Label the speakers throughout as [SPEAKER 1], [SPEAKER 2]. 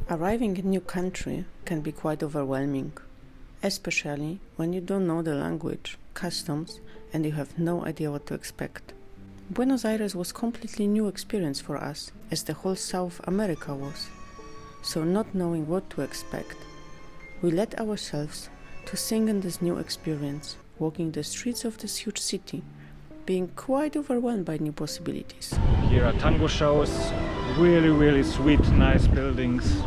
[SPEAKER 1] Arriving in a new country can be quite overwhelming, especially when you don't know the language, customs, and you have no idea what to expect. Buenos Aires was a completely new experience for us, as the whole South America was. So not knowing what to expect, we let ourselves to sink in this new experience, walking the streets of this huge city, being quite overwhelmed by new possibilities.
[SPEAKER 2] Here are Tango Shows, really sweet, nice buildings.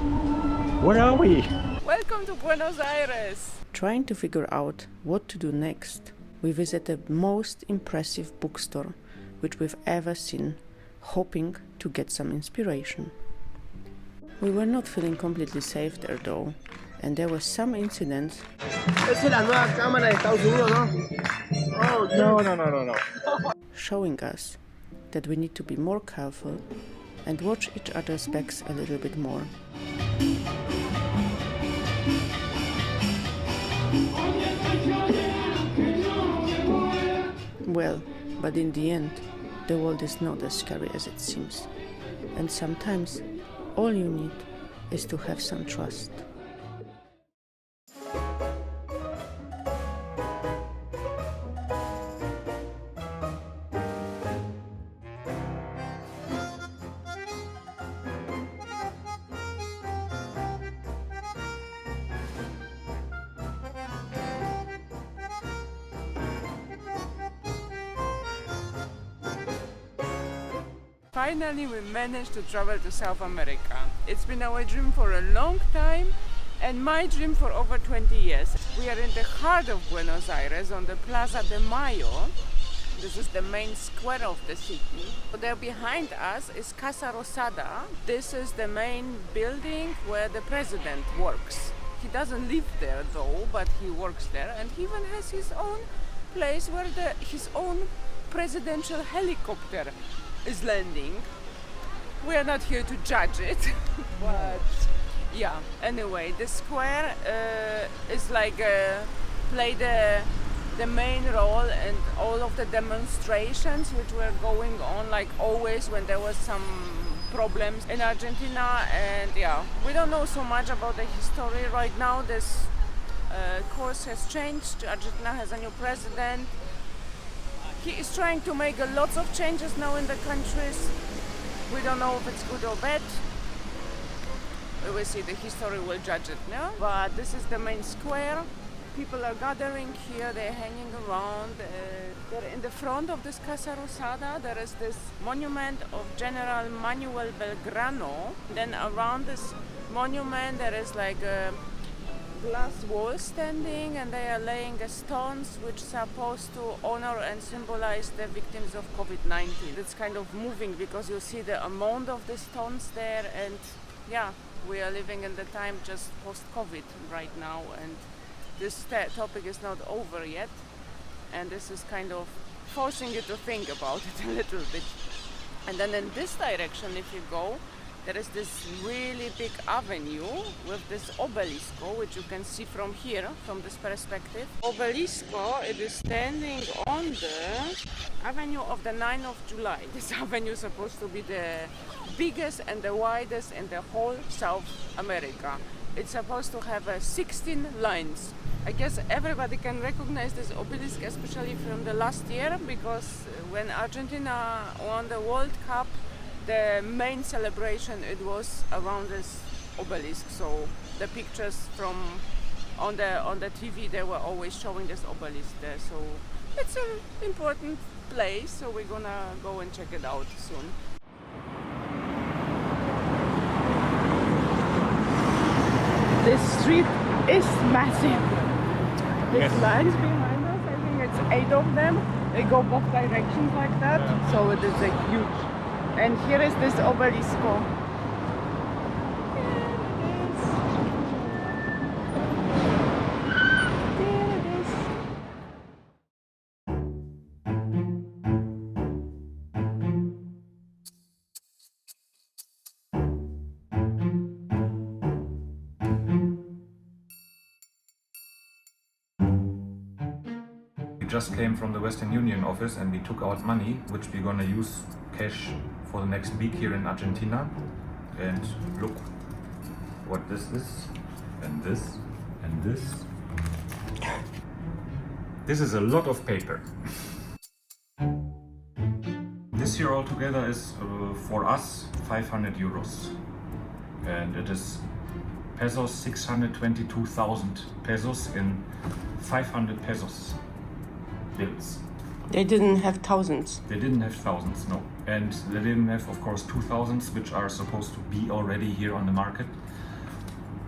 [SPEAKER 2] Where are we?
[SPEAKER 3] Welcome to Buenos Aires!
[SPEAKER 1] Trying to figure out what to do next, we visited the most impressive bookstore which we've ever seen, hoping to get some inspiration. We were not feeling completely safe there though, and there were some incidents.
[SPEAKER 2] No.
[SPEAKER 1] Showing us that we need to be more careful and watch each other's backs a little bit more. Well, but in the end, the world is not as scary as it seems. And sometimes, all you need is to have some trust.
[SPEAKER 3] Finally, we managed to travel to South America. It's been our dream for a long time and my dream for over 20 years. We are in the heart of Buenos Aires on the Playa de Mayo. This is the main square of the city. There behind us is Casa Rosada. This is the main building where the president works. He doesn't live there though, but he works there, and he even has his own place where his own presidential helicopter is landing. We are not here to judge it, but yeah. Anyway, the square is like played the main role in all of the demonstrations which were going on, like always when there was some problems in Argentina. And yeah, we don't know so much about the history right now. This course has changed. Argentina has a new president. He is trying to make lots of changes now in the countries. We don't know if it's good or bad. We will see, the history will judge it now. But this is the main square. People are gathering here, they're hanging around. They're in the front of this Casa Rosada. There is this monument of General Manuel Belgrano. Then around this monument there is like a glass wall standing, and they are laying stones which are supposed to honor and symbolize the victims of COVID-19. It's kind of moving because you see the amount of the stones there, and yeah, we are living in the time just post-COVID right now, and this topic is not over yet, and this is kind of forcing you to think about it a little bit. And then in this direction, if you go, there is this really big avenue with this obelisco, which you can see from here, from this perspective. Obelisco, it is standing on the avenue of the 9th of July. This avenue is supposed to be the biggest and the widest in the whole South America. It's supposed to have 16 lines. I guess everybody can recognize this obelisk, especially from the last year, because when Argentina won the World Cup, the main celebration, it was around this obelisk. So the pictures from on the TV, they were always showing this obelisk there. So it's an important place, so we're gonna go and check it out soon. This street is massive. These lines behind us, I think it's 8 of them. They go both directions like that, so it is a huge. And here is this obelisco.
[SPEAKER 4] We just came from the Western Union office and we took out money, which we're gonna use cash for the next week here in Argentina. And look what this is, and this, and this. This is a lot of paper. This here altogether is for us 500 euros, and it is pesos, 622,000 pesos in 500 pesos bills.
[SPEAKER 1] They didn't have thousands.
[SPEAKER 4] They didn't have thousands, no. And they didn't have, of course, 2000s, which are supposed to be already here on the market.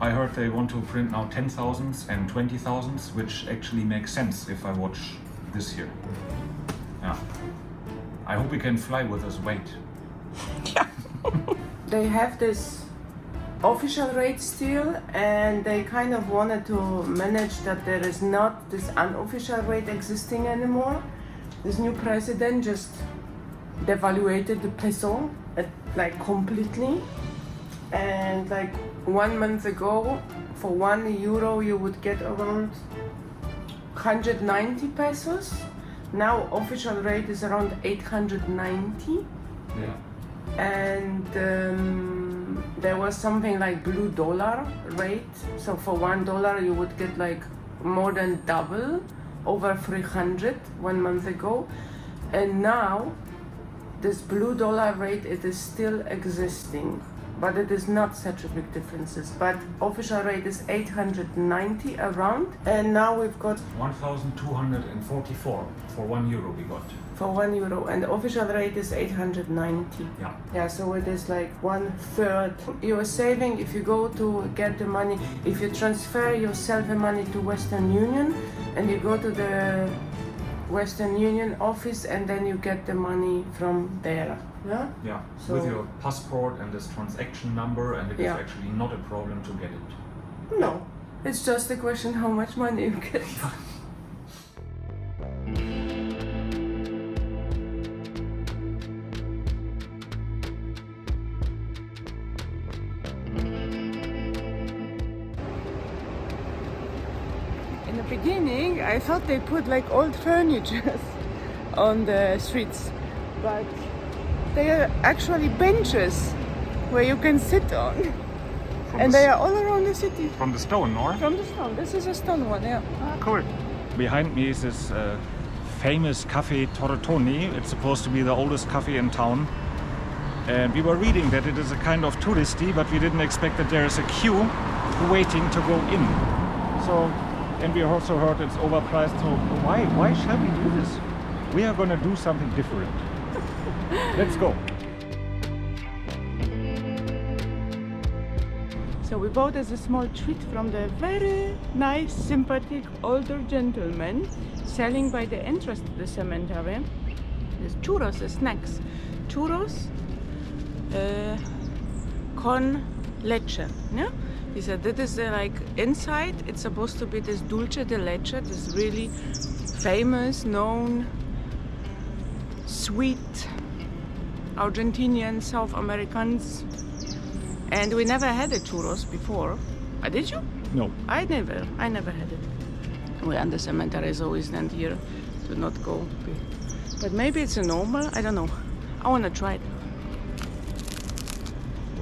[SPEAKER 4] I heard they want to print now 10,000s and 20,000s, which actually makes sense if I watch this here. Yeah. I hope we can fly with this weight.
[SPEAKER 1] Yeah. They have this official rate still, and they kind of wanted to manage that there is not this unofficial rate existing anymore. This new president just devaluated the peso like completely, and like 1 month ago for €1 you would get around 190 pesos. Now official rate is around 890.
[SPEAKER 4] Yeah.
[SPEAKER 1] And there was something like blue dollar rate, so for $1 you would get like more than double, over 300 1 month ago. And now this blue dollar rate, it is still existing, but it is not such a big differences. But official rate is 890 around, and now we've got
[SPEAKER 4] 1,244 for €1 we got.
[SPEAKER 1] for €1, and the official rate is 890.
[SPEAKER 4] Yeah.
[SPEAKER 1] Yeah, so it is like 1/3. You are saving if you go to get the money, if you transfer yourself the money to Western Union, and you go to the Western Union office, and then you get the money from there. Yeah?
[SPEAKER 4] Yeah,
[SPEAKER 1] So-
[SPEAKER 4] with your passport and this transaction number, and it is
[SPEAKER 1] Yeah.
[SPEAKER 4] actually not a problem to get it.
[SPEAKER 1] No, it's just a question how much money you get. In the beginning, I thought they put like old furniture on the streets, but they are actually benches where you can sit on, and they are all around the city.
[SPEAKER 2] From the stone, or?
[SPEAKER 1] From the stone. This is a stone one, yeah.
[SPEAKER 2] Cool. Behind me is this famous cafe Tortoni. It's supposed to be the oldest cafe in town. And we were reading that it is a kind of touristy, but we didn't expect that there is a queue waiting to go in. So, and we also heard it's overpriced. So why shall we do this? We are gonna do something different. Let's go.
[SPEAKER 1] So we bought as a small treat from the very nice, sympathetic older gentleman selling by the entrance to the cemetery. There's churros, the snacks. Churros con leche. Yeah? He said that is like inside. It's supposed to be this dulce de leche, this really famous, known, sweet Argentinian, South Americans. And we never had a churros before. Did you?
[SPEAKER 2] No.
[SPEAKER 1] I never had it. We and the cemetery is always then here to not go. But maybe it's a normal, I don't know. I wanna try it.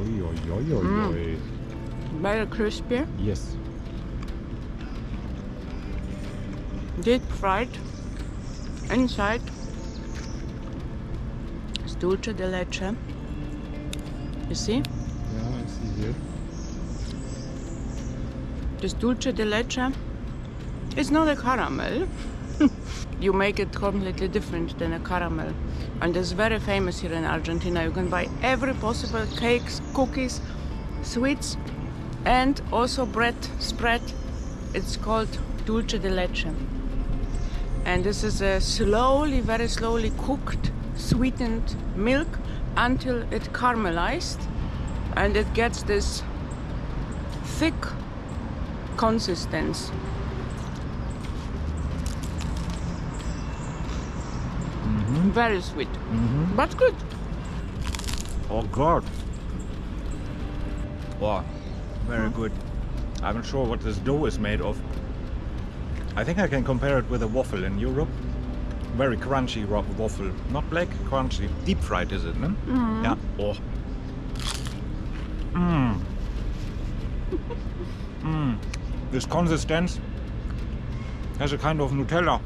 [SPEAKER 2] Oi, oi, oi, oi, oi.
[SPEAKER 1] Very crispy,
[SPEAKER 2] Yes.
[SPEAKER 1] deep fried. Inside it's dulce de leche. You see?
[SPEAKER 2] Yeah, I see here.
[SPEAKER 1] This dulce de leche is not a caramel. You make it completely different than a caramel. And it's very famous here in Argentina. You can buy every possible cakes, cookies, sweets, and also bread spread. It's called dulce de leche. And this is a slowly, very slowly cooked, sweetened milk until it caramelized, and it gets this thick consistence. Very sweet, but good.
[SPEAKER 2] Oh God. Wow, very good. I'm not sure what this dough is made of. I think I can compare it with a waffle in Europe. Very crunchy waffle. Not black, crunchy. Deep fried is it, no? Yeah. Oh. This consistence has a kind of Nutella.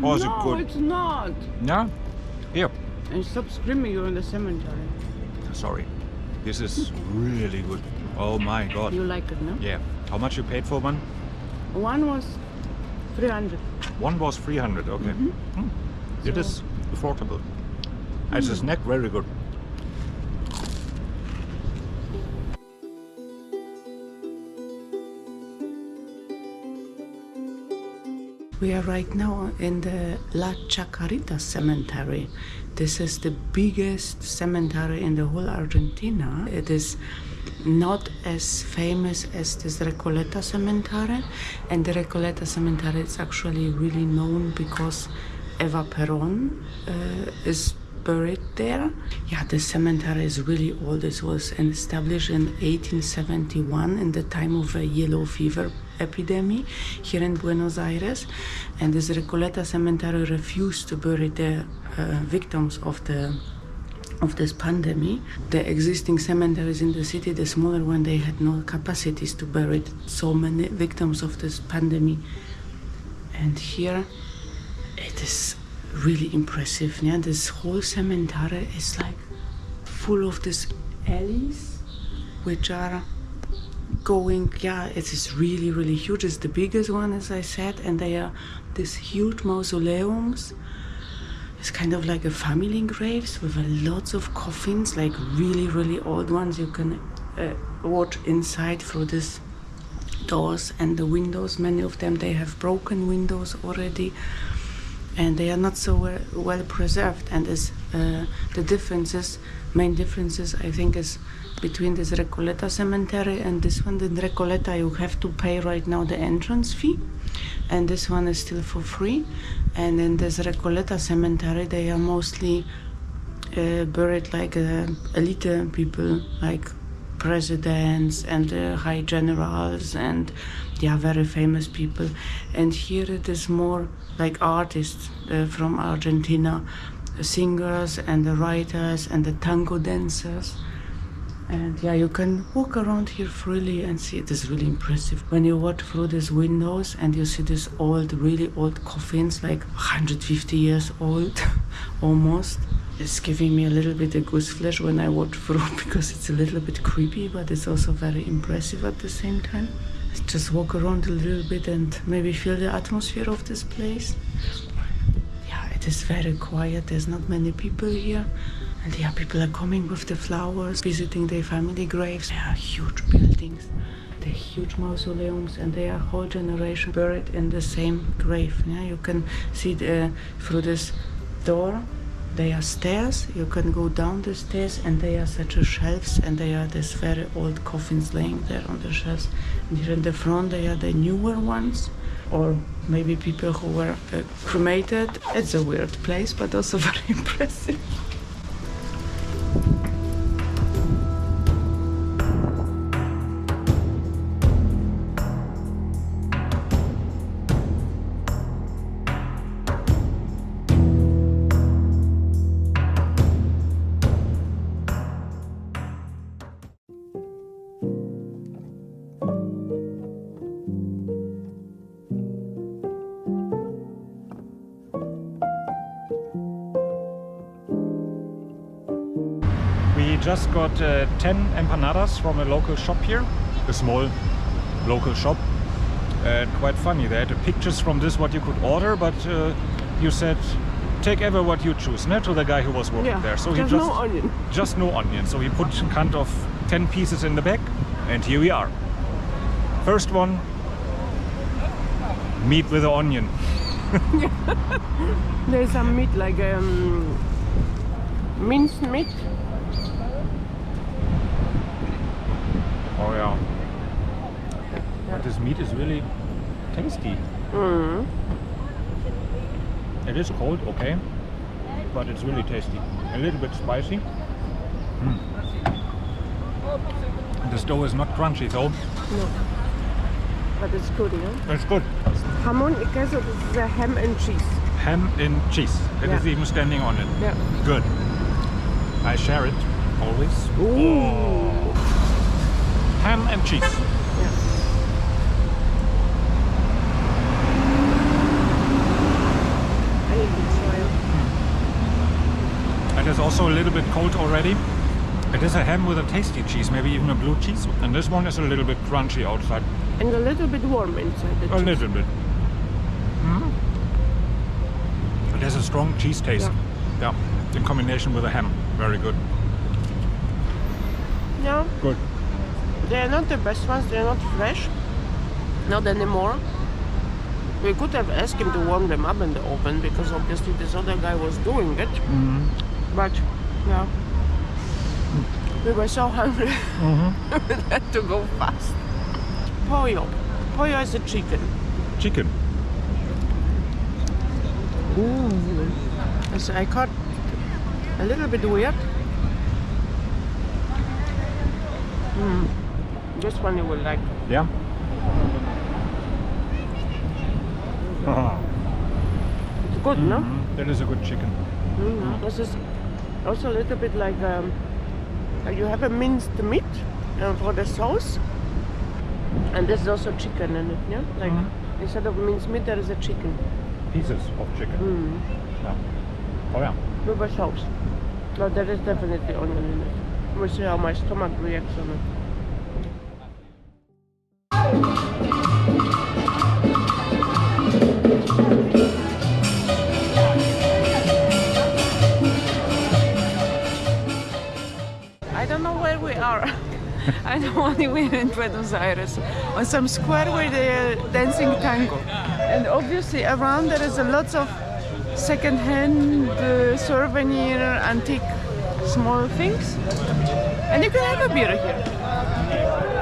[SPEAKER 2] Or is it
[SPEAKER 3] No,
[SPEAKER 2] good?
[SPEAKER 3] it's not.
[SPEAKER 2] Yeah? Here.
[SPEAKER 3] And stop screaming, you're in the cemetery.
[SPEAKER 2] Sorry. This is really good. Oh my god.
[SPEAKER 3] You like it, no?
[SPEAKER 2] Yeah. How much you paid for one?
[SPEAKER 3] One was 300.
[SPEAKER 2] One was 300, okay. It
[SPEAKER 3] So-
[SPEAKER 2] is affordable. As a snack, very good.
[SPEAKER 1] We are right now in the La Chacarita Cemetery. This is the biggest cemetery in the whole Argentina. It is not as famous as this Recoleta Cemetery, and the Recoleta Cemetery is actually really known because Eva Perón is buried there. Yeah, the cemetery is really old. It was established in 1871 in the time of a yellow fever epidemic here in Buenos Aires, and this Recoleta Cemetery refused to bury the victims of this pandemic. The existing cemeteries in the city, the smaller one, they had no capacities to bury so many victims of this pandemic. And here it is really impressive. Yeah? This whole cemetery is like full of these alleys which are going, yeah, it is really, really huge. It's the biggest one, as I said, and they are these huge mausoleums. It's kind of like a family graves with lots of coffins, like really, really old ones. You can watch inside through these doors and the windows. Many of them, they have broken windows already, and they are not so well preserved. And as the main differences, I think, is between this Recoleta Cemetery and this one. In Recoleta, you have to pay right now the entrance fee, and this one is still for free. And in this Recoleta Cemetery, they are mostly buried like elite people, like presidents and high generals and very famous people. And here it is more like artists from Argentina, singers and the writers and the tango dancers. And you can walk around here freely and see. It is really impressive when you walk through these windows and you see these old, really old coffins, like 150 years old, almost. It's giving me a little bit of gooseflesh when I walk through because it's a little bit creepy, but it's also very impressive at the same time. Just walk around a little bit and maybe feel the atmosphere of this place. Yeah, it is very quiet. There's not many people here. And people are coming with the flowers, visiting their family graves. They are huge buildings, they're huge mausoleums, and they are whole generation buried in the same grave. Yeah, you can see through this door. They are stairs. You can go down the stairs, and they are such a shelves, and they are these very old coffins laying there on the shelves. And here in the front, they are the newer ones, or maybe people who were cremated. It's a weird place, but also very impressive.
[SPEAKER 2] We just got 10 empanadas from a local shop here, a small local shop. Quite funny, they had pictures from this what you could order, but you said take ever what you choose, ne? To the guy who was working there. So
[SPEAKER 3] just no onion.
[SPEAKER 2] Just no onion. So he put kind of 10 pieces in the bag, and here we are. First one, meat with an onion.
[SPEAKER 3] There's some meat, like minced meat.
[SPEAKER 2] Oh yeah. But this meat is really tasty. It is cold, okay, but it's really tasty. A little bit spicy. The dough is not crunchy though.
[SPEAKER 3] No. But it's good, yeah?
[SPEAKER 2] It's good.
[SPEAKER 3] Jamón y queso, this is a ham and cheese.
[SPEAKER 2] Ham and cheese. It is even standing on it.
[SPEAKER 3] Yeah.
[SPEAKER 2] Good. I share it always.
[SPEAKER 3] Ooh.
[SPEAKER 2] Ham and cheese.
[SPEAKER 3] Yeah.
[SPEAKER 2] also a little bit cold already. It is a ham with a tasty cheese, maybe even a blue cheese. And this one is a little bit crunchy outside.
[SPEAKER 3] And a little bit warm inside the cheese.
[SPEAKER 2] A little bit. It has a strong cheese taste. Yeah. In combination with the ham. Very good.
[SPEAKER 3] Yeah.
[SPEAKER 2] Good.
[SPEAKER 3] They are not the best ones, they are not fresh. Not anymore. We could have asked him to warm them up in the oven because obviously this other guy was doing it. But yeah, we were so hungry. We had to go fast. Pollo. Pollo is a chicken.
[SPEAKER 2] Chicken.
[SPEAKER 3] So I caught a little bit weird. This one you will like.
[SPEAKER 2] Yeah.
[SPEAKER 3] It's good, no?
[SPEAKER 2] That is a good chicken.
[SPEAKER 3] This is also a little bit like you have a minced meat for the sauce, and there's also chicken in it. Yeah, like instead of minced meat, there is a chicken.
[SPEAKER 2] Pieces of chicken. Yeah. Oh yeah.
[SPEAKER 3] With a sauce. No, there is definitely onion in it. We'll see how my stomach reacts on it. I don't know where we are. I know only we're in Buenos Aires on some square where they're dancing tango. And obviously around there is a lots of second-hand souvenir, antique, small things. And you can have a beer here.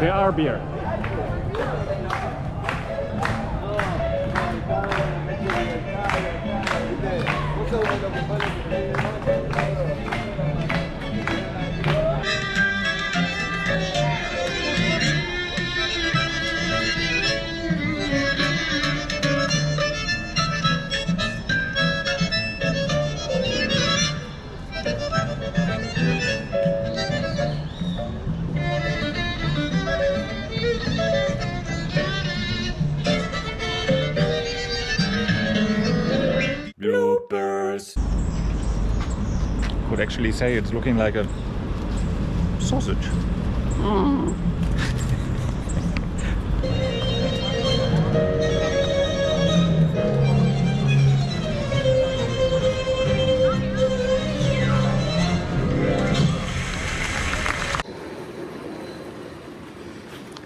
[SPEAKER 2] There are beer. Bloopers. Could actually say it's looking like a sausage.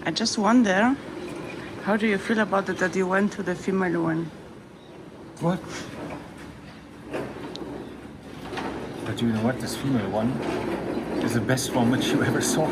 [SPEAKER 1] I just wonder, how do you feel about it that you went to the female one?
[SPEAKER 4] What? But you know what? This female one is the best one which you ever saw.